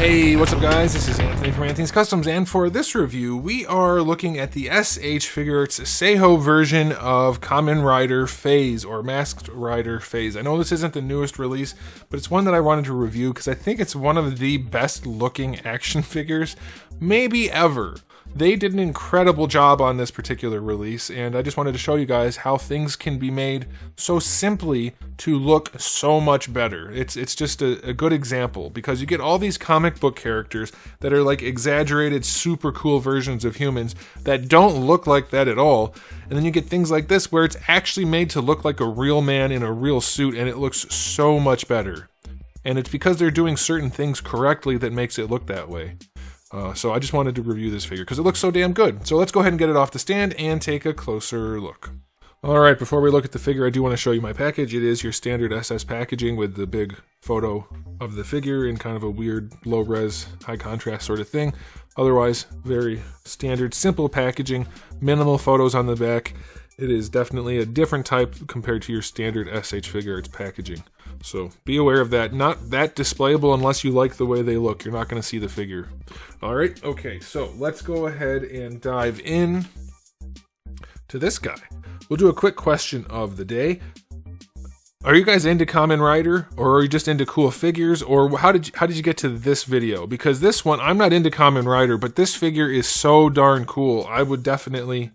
Hey, what's up guys? This is Anthony from Anthony's Customs, and for this review, we are looking at the SH Figuarts Seihou version of Kamen Rider Faiz, or Masked Rider Faiz. I know this isn't the newest release, but it's one that I wanted to review because I think it's one of the best looking action figures, maybe ever. They did an incredible job on this particular release, and I just wanted to show you guys how things can be made so simply to look so much better. It's just a good example, because you get all these comic book characters that are like exaggerated, super cool versions of humans that don't look like that at all, and then you get things like this where it's actually made to look like a real man in a real suit, and it looks so much better. And it's because they're doing certain things correctly that makes it look that way. So I just wanted to review this figure because it looks so damn good. So let's go ahead and get it off the stand and take a closer look. Alright, before we look at the figure, I do want to show you my package. It is your standard SS packaging with the big photo of the figure in kind of a weird low-res, high-contrast sort of thing. Otherwise, very standard, simple packaging, minimal photos on the back. It is definitely a different type compared to your standard SH Figuarts packaging. So be aware of that. Not that displayable unless you like the way they look. You're not going to see the figure. Alright, okay, so let's go ahead and dive in to this guy. We'll do a quick question of the day. Are you guys into Kamen Rider, or are you just into cool figures, or how did you get to this video? Because this one, I'm not into Kamen Rider, but this figure is so darn cool. I would definitely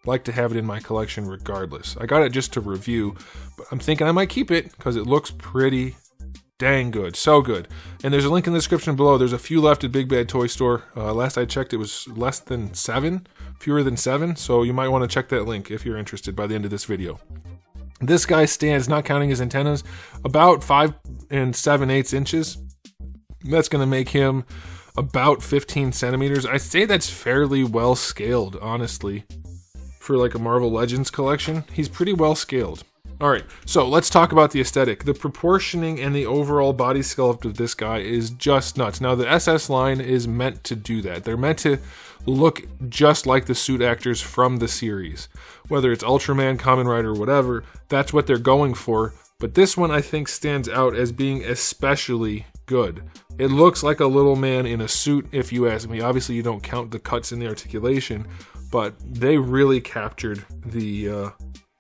like to have it in my collection regardless. I got it just to review, but I'm thinking I might keep it because it looks pretty dang good. So good. And there's a link in the description below. There's a few left at Big Bad Toy Store. Last I checked, it was less than 7, fewer than 7, so you might want to check that link if you're interested by the end of this video. This guy stands, not counting his antennas, about 5 7/8 inches. That's going to make him about 15 centimeters. I say that's fairly well scaled, honestly. For like a Marvel Legends collection, he's pretty well scaled. Alright, so let's talk about the aesthetic. The proportioning and the overall body sculpt of this guy is just nuts. Now the SS line is meant to do that. They're meant to look just like the suit actors from the series. Whether it's Ultraman, Kamen Rider, whatever, that's what they're going for. But this one I think stands out as being especially good. It looks like a little man in a suit, if you ask me. Obviously you don't count the cuts in the articulation, but they really captured the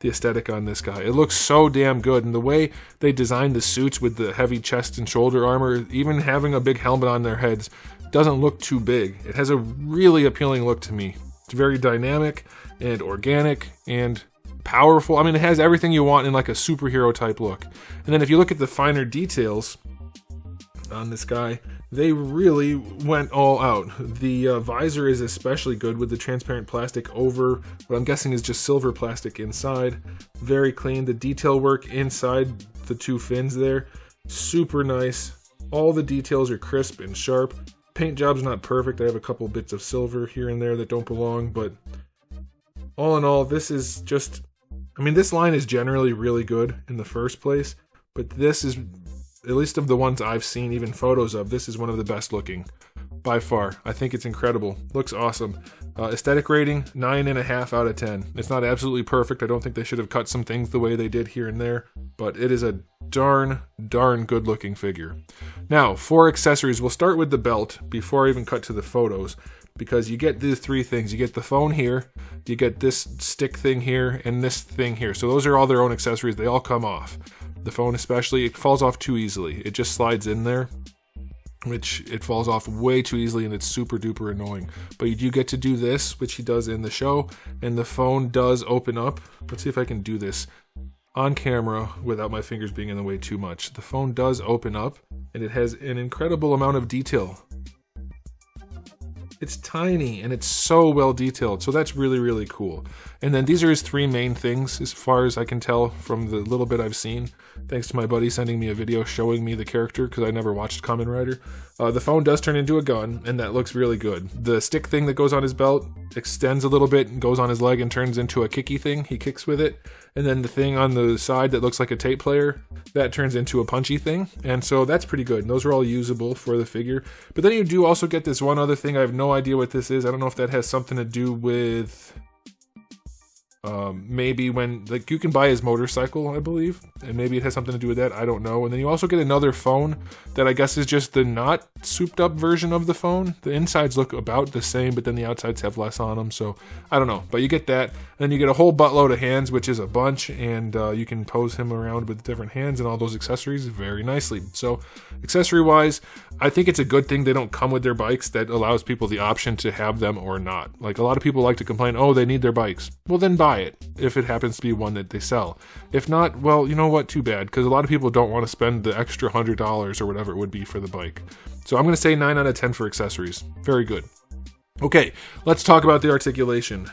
aesthetic on this guy. It looks so damn good, and the way they designed the suits with the heavy chest and shoulder armor, even having a big helmet on their heads, doesn't look too big. It has a really appealing look to me. It's very dynamic and organic and powerful. I mean, it has everything you want in like a superhero type look. And then if you look at the finer details on this guy, they really went all out. The visor is especially good with the transparent plastic over what I'm guessing is just silver plastic inside. Very clean. The detail work inside the two fins there, super nice. All the details are crisp and sharp. Paint job's not perfect. I have a couple bits of silver here and there that don't belong, but all in all, this is just, I mean, this line is generally really good in the first place, but this is, at least of the ones I've seen, even photos of, this is one of the best looking by far. I think it's incredible. Looks awesome. Aesthetic rating, 9.5 out of 10. It's not absolutely perfect. I don't think they should have cut some things the way they did here and there, but it is a darn good looking figure. Now, for accessories, we'll start with the belt before I even cut to the photos, because you get these three things. You get the phone here, you get this stick thing here, and this thing here. So those are all their own accessories. They all come off. The phone especially, it falls off too easily. It just slides in there, which it falls off way too easily, and it's super duper annoying. But you do get to do this, which he does in the show, and the phone does open up. Let's see if I can do this on camera without my fingers being in the way too much. The phone does open up, and it has an incredible amount of detail. It's tiny, and it's so well detailed, so that's really cool. And then these are his three main things, as far as I can tell from the little bit I've seen, thanks to my buddy sending me a video showing me the character, because I never watched Kamen Rider. The phone does turn into a gun, and that looks really good. The stick thing that goes on his belt extends a little bit and goes on his leg and turns into a kicky thing. He kicks with it. And then the thing on the side that looks like a tape player, that turns into a punchy thing. And so that's pretty good. And those are all usable for the figure. But then you do also get this one other thing. I have no idea what this is. I don't know if that has something to do with Maybe when, like, you can buy his motorcycle, I believe, and maybe it has something to do with that, I don't know. And then you also get another phone that I guess is just the not souped up version of the phone. The insides look about the same, but then the outsides have less on them, so I don't know. But you get that, and then you get a whole buttload of hands, which is a bunch, and you can pose him around with different hands and all those accessories very nicely. So accessory-wise, I think it's a good thing they don't come with their bikes. That allows people the option to have them or not. Like, a lot of people like to complain, oh, they need their bikes. Well, then buy it if it happens to be one that they sell. If not, well, you know what, too bad, because a lot of people don't want to spend the extra $100 or whatever it would be for the bike. So I'm going to say 9 out of 10 for accessories. Very good. Okay, let's talk about the articulation.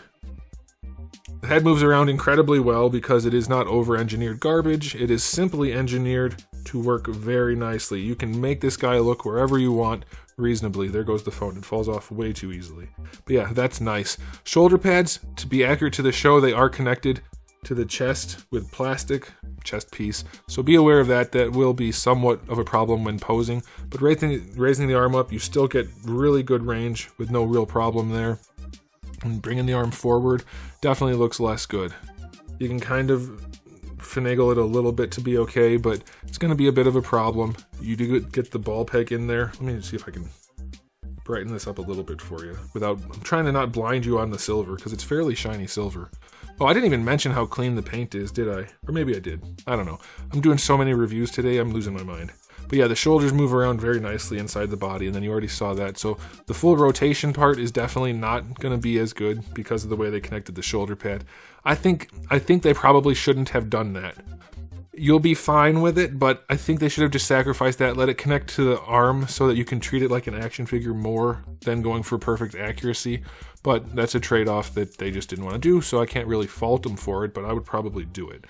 The head moves around incredibly well because it is not over-engineered garbage. It is simply engineered to work very nicely. You can make this guy look wherever you want reasonably. There goes the phone. It falls off way too easily. But yeah, that's nice. Shoulder pads, to be accurate to the show, they are connected to the chest with plastic chest piece. So be aware of that. That will be somewhat of a problem when posing. But raising the arm up, you still get really good range with no real problem there. And bringing the arm forward definitely looks less good. You can kind of finagle it a little bit to be okay, but it's going to be a bit of a problem. You do get the ball peg in there. Let me see if I can brighten this up a little bit for you without, I'm trying to not blind you on the silver because it's fairly shiny silver. Oh, I didn't even mention how clean the paint is, did I? Or maybe I did. I don't know. I'm doing so many reviews today, I'm losing my mind. But yeah, the shoulders move around very nicely inside the body, and then you already saw that. So the full rotation part is definitely not going to be as good because of the way they connected the shoulder pad. I think they probably shouldn't have done that. You'll be fine with it, but I think they should have just sacrificed that, let it connect to the arm so that you can treat it like an action figure more than going for perfect accuracy. But that's a trade-off that they just didn't want to do, so I can't really fault them for it, but I would probably do it.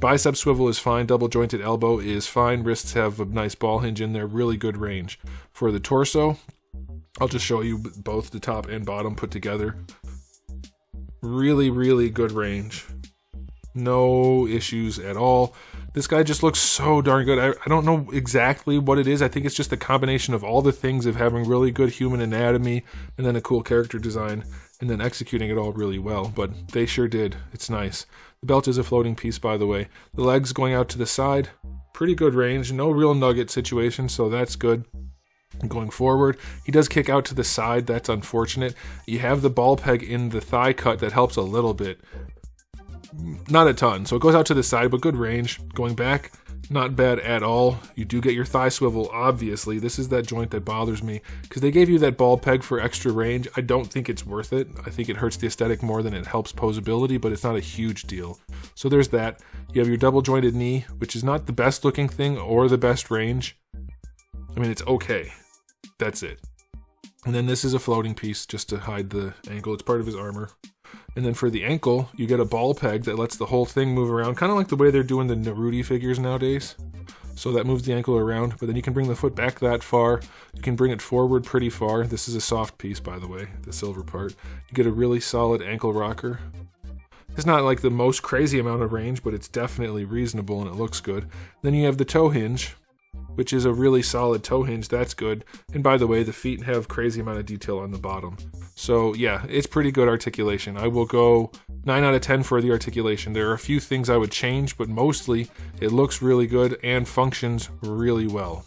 Bicep swivel is fine, double jointed elbow is fine, wrists have a nice ball hinge in there, really good range. For the torso, I'll just show you both the top and bottom put together. Really, really good range. No issues at all. This guy just looks so darn good. I don't know exactly what it is. I think it's just a combination of all the things of having really good human anatomy and then a cool character design and then executing it all really well. But they sure did. It's nice. The belt is a floating piece, by the way. The legs going out to the side. Pretty good range. No real nugget situation, so that's good. Going forward, he does kick out to the side. That's unfortunate. You have the ball peg in the thigh cut that helps a little bit. Not a ton, so it goes out to the side, but good range. Going back, not bad at all. You do get your thigh swivel, obviously. This is that joint that bothers me, because they gave you that ball peg for extra range. I don't think it's worth it. I think it hurts the aesthetic more than it helps posability, but it's not a huge deal. So there's that. You have your double jointed knee, which is not the best looking thing or the best range. I mean, it's okay. That's it. And then this is a floating piece just to hide the ankle. It's part of his armor. And then for the ankle, you get a ball peg that lets the whole thing move around, kind of like the way they're doing the Naruto figures nowadays. So that moves the ankle around, but then you can bring the foot back that far. You can bring it forward pretty far. This is a soft piece, by the way, the silver part. You get a really solid ankle rocker. It's not like the most crazy amount of range, but it's definitely reasonable and it looks good. Then you have the toe hinge, which is a really solid toe hinge. That's good. And by the way, the feet have crazy amount of detail on the bottom. So yeah, it's pretty good articulation. I will go 9 out of 10 for the articulation. There are a few things I would change, but mostly it looks really good and functions really well.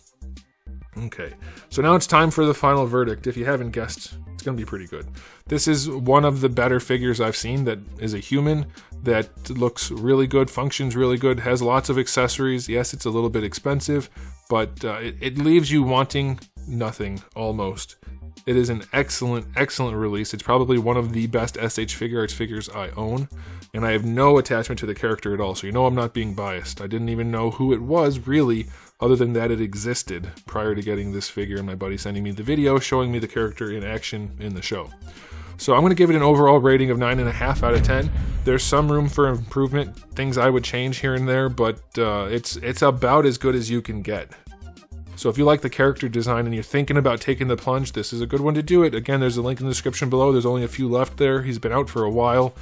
Okay, so now it's time for the final verdict. If you haven't guessed, it's going to be pretty good. This is one of the better figures I've seen that is a human, that looks really good, functions really good, has lots of accessories. Yes, it's a little bit expensive, but it leaves you wanting nothing, almost. It is an excellent, excellent release. It's probably one of the best SH Figuarts figures I own, and I have no attachment to the character at all, so you know I'm not being biased. I didn't even know who it was, really, other than that it existed prior to getting this figure and my buddy sending me the video showing me the character in action in the show. So I'm going to give it an overall rating of 9.5 out of 10. There's some room for improvement, things I would change here and there, but it's about as good as you can get. So if you like the character design and you're thinking about taking the plunge, this is a good one to do it. Again, there's a link in the description below. There's only a few left there. He's been out for a while.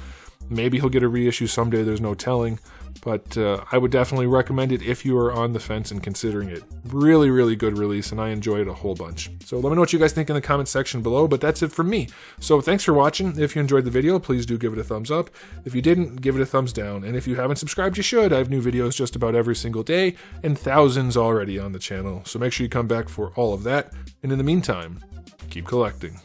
Maybe he'll get a reissue someday, there's no telling. but I would definitely recommend it if you are on the fence and considering it. Really, really good release, and I enjoyed it a whole bunch. So let me know what you guys think in the comment section below, but that's it from me. So thanks for watching. If you enjoyed the video, please do give it a thumbs up. If you didn't, give it a thumbs down. And if you haven't subscribed, you should. I have new videos just about every single day, and thousands already on the channel. So make sure you come back for all of that. And in the meantime, keep collecting.